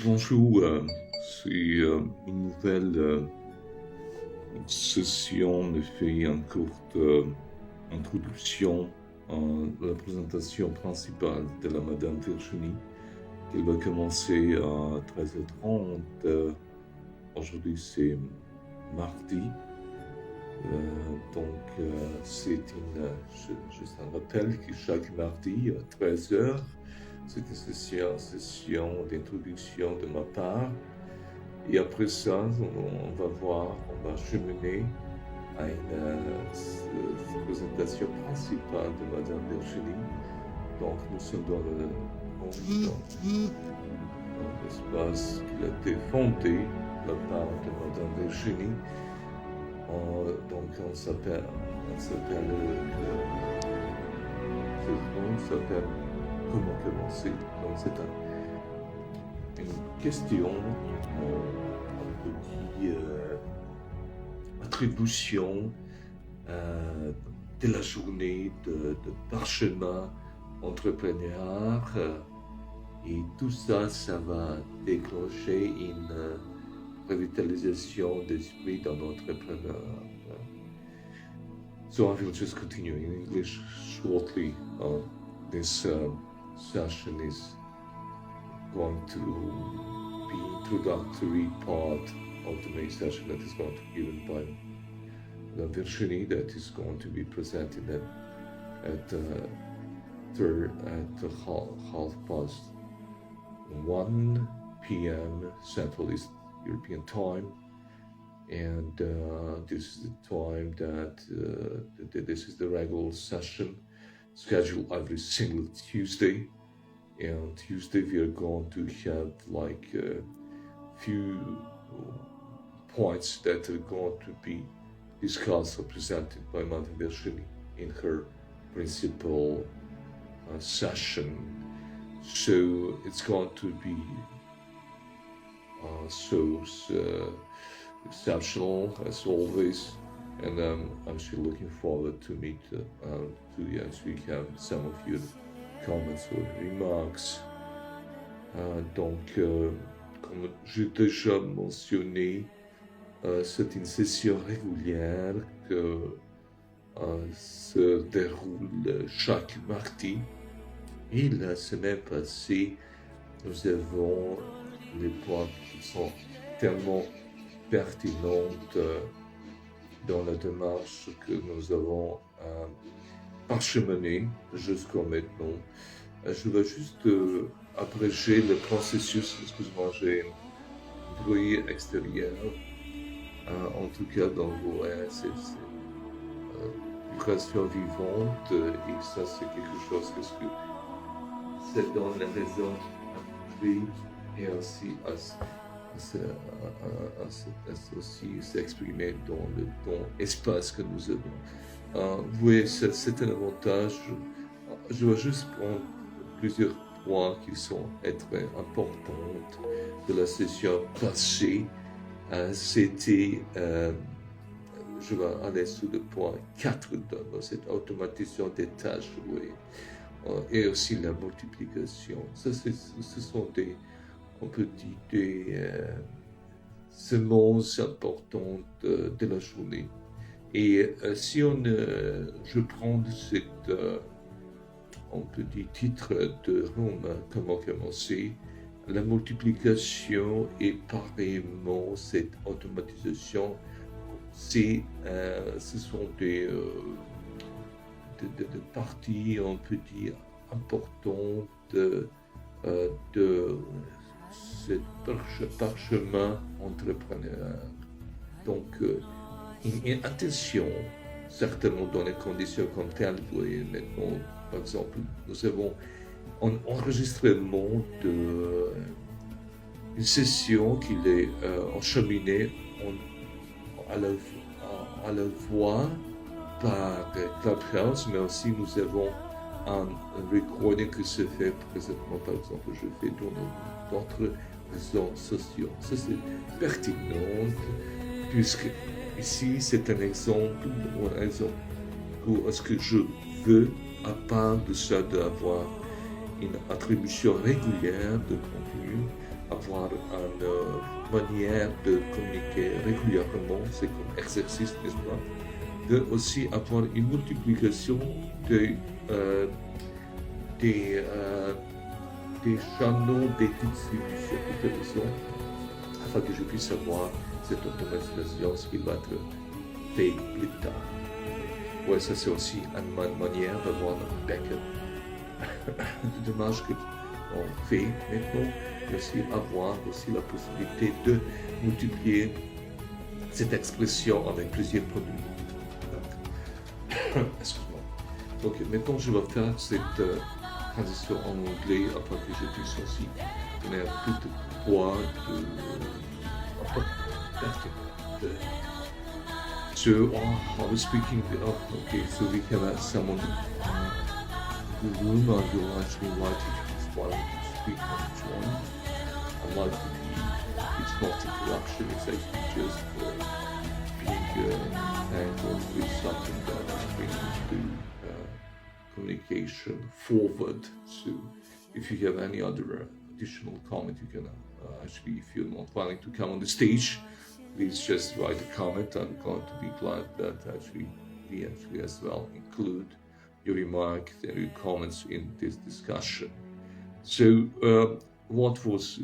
Bonjour, c'est une nouvelle session. On fait une courte introduction à la présentation principale de la Madame Virginie. Elle va commencer à 13h30. Aujourd'hui, c'est mardi. C'est juste un rappel que chaque mardi à 13h, c'est une session d'introduction de ma part. Et après ça, on va cheminer à une présentation principale de Madame Virginie. Donc, nous sommes dans l'espace qui a été fondé de la part de Madame Virginie. Donc, on s'appelle Comment commencer. Donc, c'est une question, une petite attribution de la journée de parchemin entrepreneur. Et tout ça, ça va déclencher une revitalisation d'esprit dans l'entrepreneur. So I will just continue in English shortly. This session is going to be introductory part of the main session that is going to be given by Madame Virginie, that is going to be presented at half past 1 p.m. Central East European time, and this is the time that this is the regular session scheduled every single Tuesday. And Tuesday we are going to have like a few points that are going to be discussed or presented by Madame Virginie in her principal session. So it's going to be exceptional as always, and I'm still looking forward to meet you as we have some of your comments or remarks. Comme j'ai déjà mentionné, c'est une session régulière que se déroule chaque mardi. Et la semaine passée, nous avons les points qui sont tellement pertinentes dans la démarche que nous avons parcheminée jusqu'à maintenant. Je vais juste abréger le processus. Excuse-moi, j'ai un bruit extérieur. En tout cas, dans l'OS, c'est une création vivante, et ça, c'est quelque chose que c'est dans la raison et aussi s'exprimer dans l'espace que nous avons. Oui, c'est un avantage. Je vais juste prendre plusieurs points qui sont très importants de la session passée. C'était, je vais aller sur le point 4 dans cette automatisation des tâches, oui. Et aussi la multiplication. Ça, ce sont on peut dire, des semences importantes de la journée. Et si je prends cette, on peut dire, titre de Rome, comment commencer, la multiplication et pareillement cette automatisation, ce sont des parties, on peut dire, importantes de ce parchemin entrepreneur. Donc, une attention, certainement dans les conditions comme telles. Vous voyez maintenant, par exemple, nous avons un enregistrement d'une session qui est encheminée à la voix par Clubhouse, mais aussi nous avons un recording qui se fait présentement, par exemple, je fais dans d'autres réseaux sociaux. Ça, c'est pertinent, puisque ici, c'est un exemple où est-ce que je veux, à part de ça, d'avoir une attribution régulière de contenu, avoir une manière de communiquer régulièrement, c'est comme exercice, n'est-ce pas? De aussi avoir une multiplication euh, des, euh, des canaux de distribution de télévision afin que je puisse avoir cette automatisation, ce qui va être fait plus tard. Ouais, ça c'est aussi une manière d'avoir un backup de démarche qu'on fait maintenant, et aussi avoir aussi la possibilité de multiplier cette expression avec plusieurs produits. Excuse-moi. Donc maintenant je vais faire cette transition en anglais afin que je puisse aussi donner un peu de poids So I was speaking, okay, so we have someone in the room. I will actually invite you to respond to speak and join. I'd like to be, it's not interruption, it's actually just being thankful with something that brings the communication forward. So if you have any other additional comment, you can actually, if you're not planning to come on the stage, please just write a comment. I'm going to be glad that actually we actually as well include your remarks and your comments in this discussion. So what was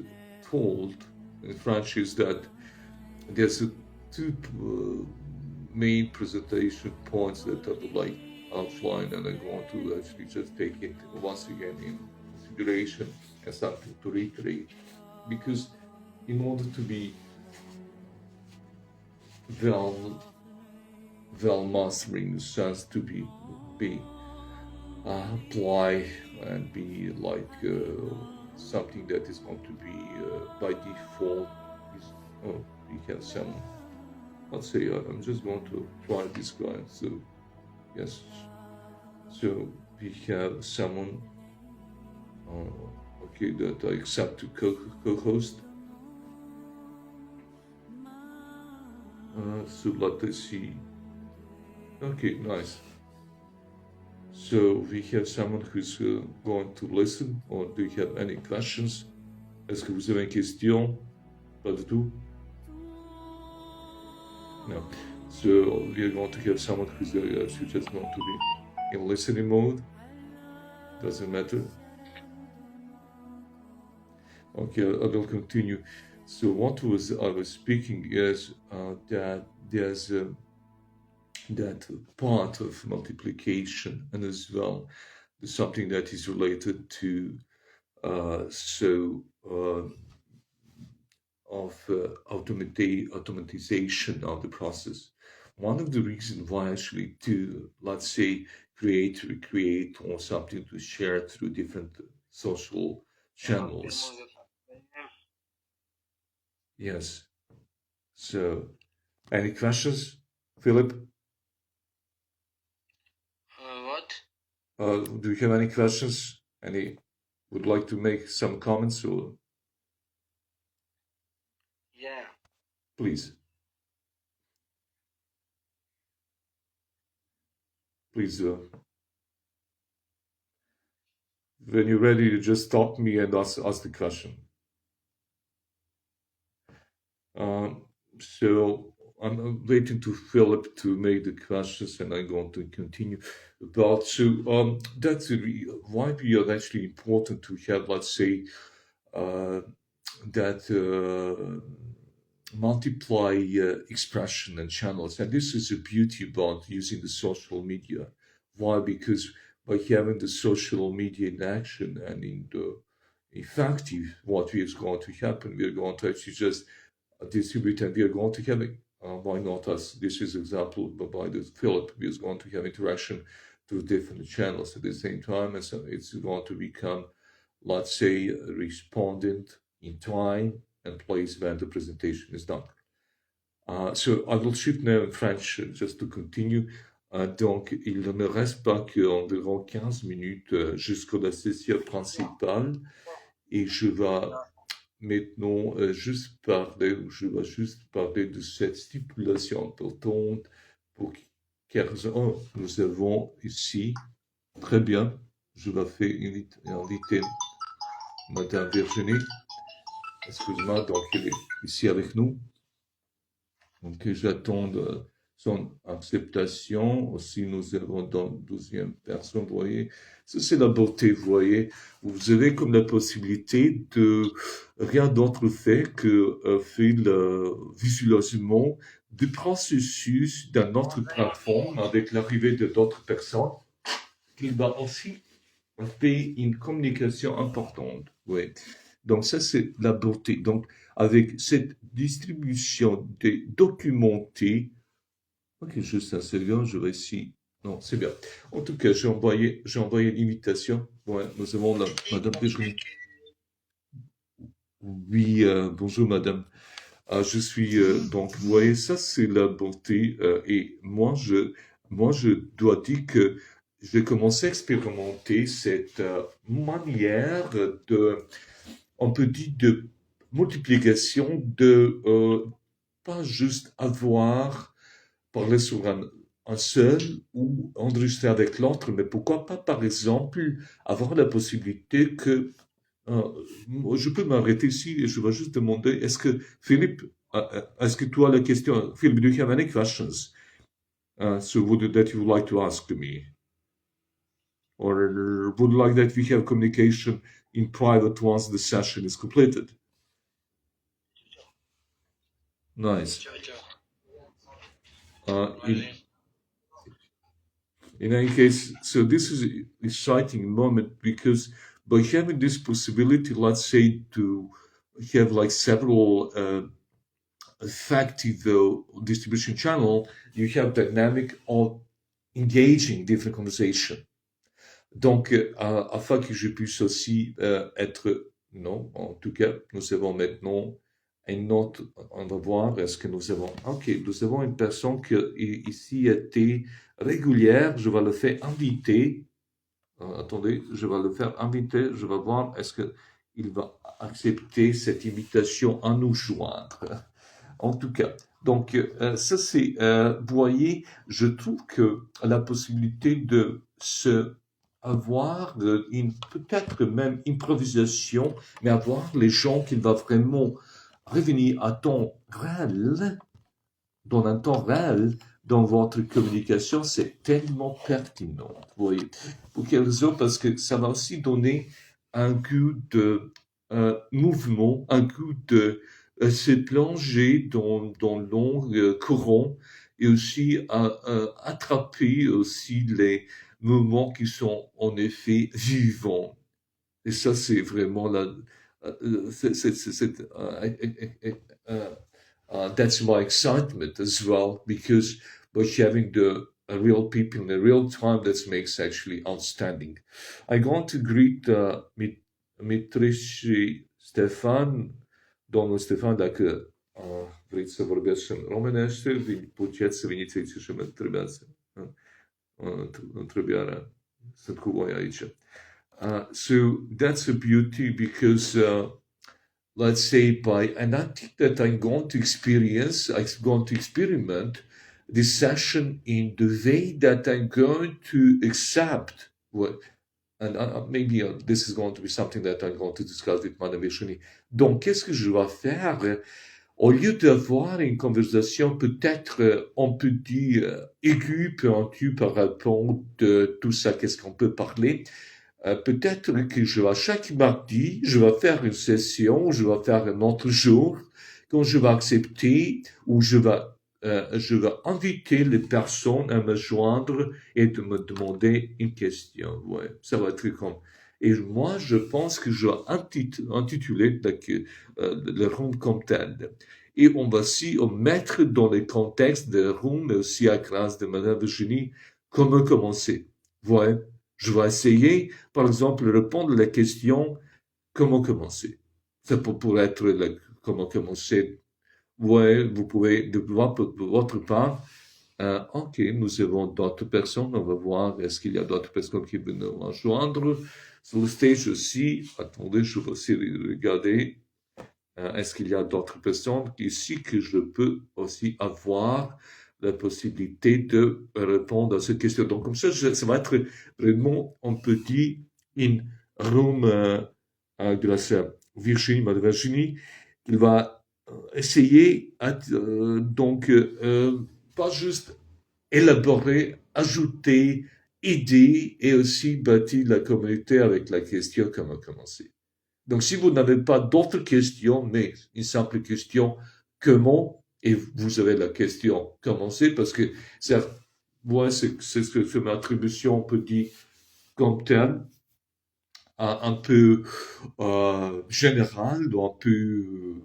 told in French is that there's two main presentation points that I would like outline, and I'm going to actually just take it once again in consideration as something to reiterate, because in order to be well mastering the sense to be apply and be like something that is going to be by default is, oh, we have some, let's say I'm just going to try this guy. So yes, so we have someone okay that I accept to co-host. So let us see. Okay, nice. So we have someone who's going to listen, or do you have any questions? Est-ce que vous avez une question? Pas du tout? No. So we are going to have someone who's just going to be in listening mode. Doesn't matter. Okay, I will continue. So what I was speaking is that there's that part of multiplication, and as well something that is related to automatization of the process. One of the reasons why actually to, let's say, recreate, or something to share through different social channels. Yes. So, any questions, Philip? What? Do you have any questions? Any would like to make some comments, or? Yeah. Please. Please. When you're ready, you just stop me and ask the question. So I'm waiting to Philip to make the questions, and I'm going to continue. But so that's why we are actually important to have, let's say, that multiply expression and channels. And this is the beauty about using the social media. Why? Because by having the social media in action and in the effective, what is going to happen, we are going to actually just distribute, and we are going to have it. Why not us? This is example by the Philip. We are going to have interaction through different channels at the same time, and so it's going to become, let's say, respondent in time and place when the presentation is done. So I will shift now in French just to continue. Donc, il ne me reste pas qu'environ 15 minutes jusqu'à la session principale, et je vais maintenant je vais juste parler de cette stipulation importante pour 15 ans. Nous avons ici, très bien, je vais faire inviter Madame Virginie. Excuse-moi, donc elle est ici avec nous. Donc j'attends son acceptation. Aussi, nous avons dans 12e personne, vous voyez. Ça, c'est la beauté, vous voyez. Vous avez comme la possibilité de rien d'autre fait que faire le visualisement du processus dans notre plateforme avec l'arrivée de d'autres personnes qui va aussi faire une communication importante. Oui. Donc ça, c'est la beauté. Donc, avec cette distribution des documentés, ok, juste un second, je vais ici. Non, c'est bien. En tout cas, j'ai envoyé l'invitation. Ouais, nous avons Madame Virginie. Oui, bonjour Madame. Je suis donc, vous voyez, ça c'est la beauté. Et moi je dois dire que j'ai commencé à expérimenter cette manière de, on peut dire, de multiplication de pas juste avoir parler sur un seul ou enregistrer avec l'autre, mais pourquoi pas, par exemple, avoir la possibilité que je peux m'arrêter ici et je vais juste demander, est-ce que Philippe, est-ce que tu as la question, Philippe, do you have any questions that you would like to ask to me? Or would you like that we have communication in private once the session is completed? Nice. In any case, so this is an exciting moment because by having this possibility, let's say, to have like several effective distribution channel, you have dynamic of engaging different conversation. Donc, afin que je puisse aussi être, non, en tout cas, nous avons maintenant une autre, on va voir, est-ce que nous avons, ok, nous avons une personne qui ici était régulière, je vais le faire inviter. Attendez, je vais le faire inviter, je vais voir, est-ce qu'il va accepter cette invitation à nous joindre. En tout cas, donc ça c'est, vous voyez, je trouve que la possibilité de se avoir une peut-être même improvisation, mais avoir les gens qui vont vraiment revenir à temps réel, dans un temps réel, dans votre communication, c'est tellement pertinent. Vous voyez. Pour quelle raison? Parce que ça va aussi donner un goût de mouvement, un goût de se plonger dans long courant et aussi attraper aussi les mouvements qui sont en effet vivants. Et ça, c'est vraiment that's my excitement as well, because by having the real people in the real time, that makes actually outstanding. I'm going to greet Mitrishi Stefan, domnul Stefan, dacă vreți să vorbesc în românește, puteți să veniți aici și mă întrebați întrebarea. Sunt cu voi aici. So that's a beauty because let's say and I think that I'm going to experiment this session in the way that I'm going to accept and maybe this is going to be something that I'm going to discuss with Madame Virginie. Donc, qu'est-ce que je vais faire? Au lieu d'avoir une conversation peut-être, on peut dire, aiguë, pointue par rapport de tout ça, qu'est-ce qu'on peut parler? Peut-être que chaque mardi, je vais faire une session, je vais faire un autre jour, quand je vais accepter ou je vais inviter les personnes à me joindre et de me demander une question. Ouais, ça va être comme. Et moi, je pense que je vais intituler le room comme tel. Et on va aussi mettre dans le contexte de room, mais aussi à grâce de Madame Virginie, comment commencer. Ouais. Je vais essayer, par exemple, répondre à la question comment commencer. Ça pourrait être comment commencer. Ouais, vous pouvez, de votre part, ok, nous avons d'autres personnes, on va voir, est-ce qu'il y a d'autres personnes qui veulent nous rejoindre. Sur le stage aussi, attendez, je vais aussi regarder, est-ce qu'il y a d'autres personnes ici que je peux aussi avoir la possibilité de répondre à cette question. Donc, comme ça, ça va être vraiment, on peut dire, in room grâce à Virginie, Madame Virginie, il va essayer donc pas juste élaborer, ajouter, aider et aussi bâtir la communauté avec la question qu'on a commencé. Donc si vous n'avez pas d'autres questions, mais une simple question, comment, et vous avez la question, commencer, parce que moi, c'est ce que ma attribution peut dire comme tel, un peu général, un peu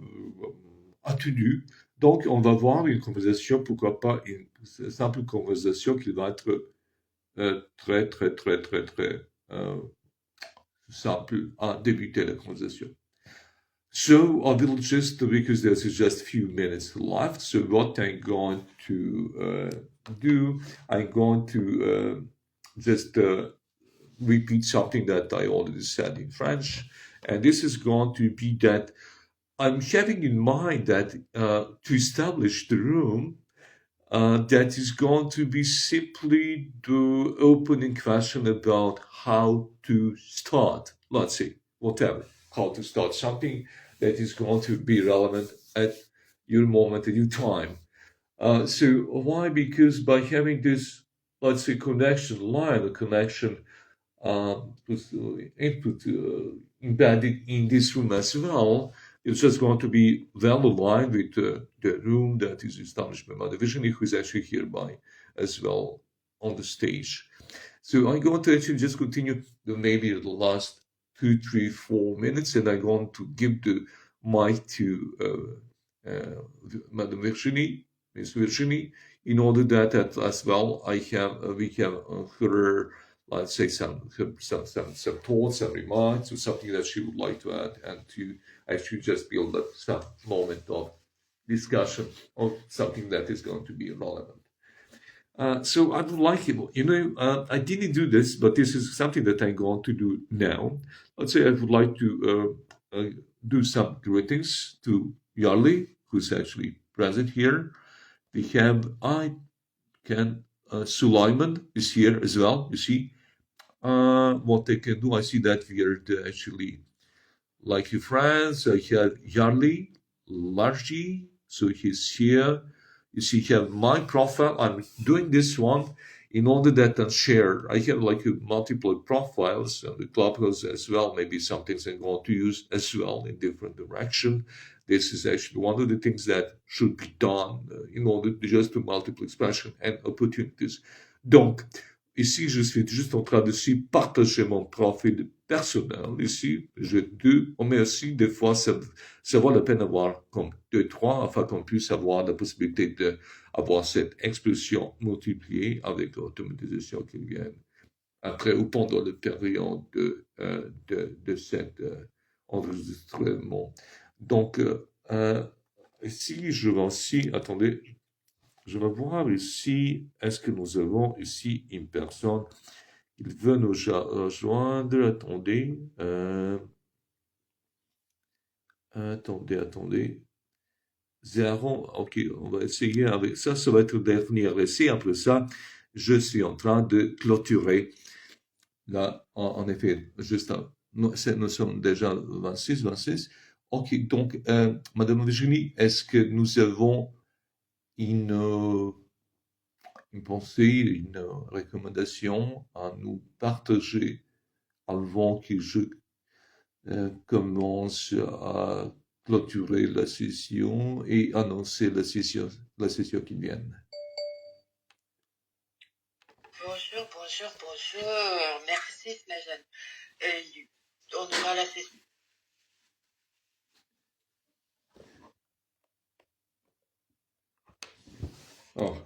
attendu. Donc, on va voir une conversation, pourquoi pas une simple conversation qui va être très, très, très, très, très simple à débuter la conversation. So I will just, because there's just a few minutes left, so what I'm going to do, I'm going to just repeat something that I already said in French. And this is going to be that I'm having in mind that to establish the room, that is going to be simply the opening question about how to start, let's say, whatever, how to start something that is going to be relevant at your moment, at your time. So why? Because by having this, let's say, connection line, a connection input embedded in this room as well, it's just going to be well aligned with the room that is established by Mother Vision, who is actually hereby as well on the stage. So I'm going to actually just continue maybe the last 2, 3, 4 minutes, and I'm going to give the mic to Madame Virginie, Miss Virginie, in order that as well we can her, let's say, some thoughts, some remarks, or something that she would like to add, and to actually just build up some moment of discussion of something that is going to be relevant. So I would like I didn't do this, but this is something that I'm going to do now. Let's say I would like to do some greetings to Yarli, who's actually present here. We have Sulaiman is here as well. You see what they can do. I see that we are actually like your friends. I have Yarli, Largi, so he's here. You see, have my profile. I'm doing this one in order that I share. I have like multiple profiles on the Clubhouse as well. Maybe some things I'm going to use as well in different direction. This is actually one of the things that should be done in order to just to multiple expression and opportunities. Donc, ici, je suis juste en train de partager mon profil personnel. Ici, mais aussi des fois, ça vaut la peine d'avoir comme 2, 3, afin qu'on puisse avoir la possibilité d'avoir cette expression multipliée avec l'automatisation qui vient après ou pendant la période de cet enregistrement. Donc, ici, je vais aussi, attendez, je vais voir ici, est-ce que nous avons ici une personne qui veut nous rejoindre? Attendez. Attendez. Zéro, ok, on va essayer avec ça. Ça va être le dernier essai. Après ça, je suis en train de clôturer. Là, en effet, juste, nous sommes déjà 26. Ok, donc, Madame Virginie, est-ce que nous avons une pensée, une recommandation à nous partager avant que je commence à clôturer la session et annoncer la session qui vient? Bonjour. Merci, Snajan. On aura la session. Oh.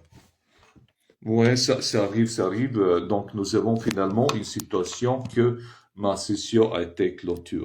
Ouais, ça arrive. Donc, nous avons finalement une situation que ma session a été clôturée.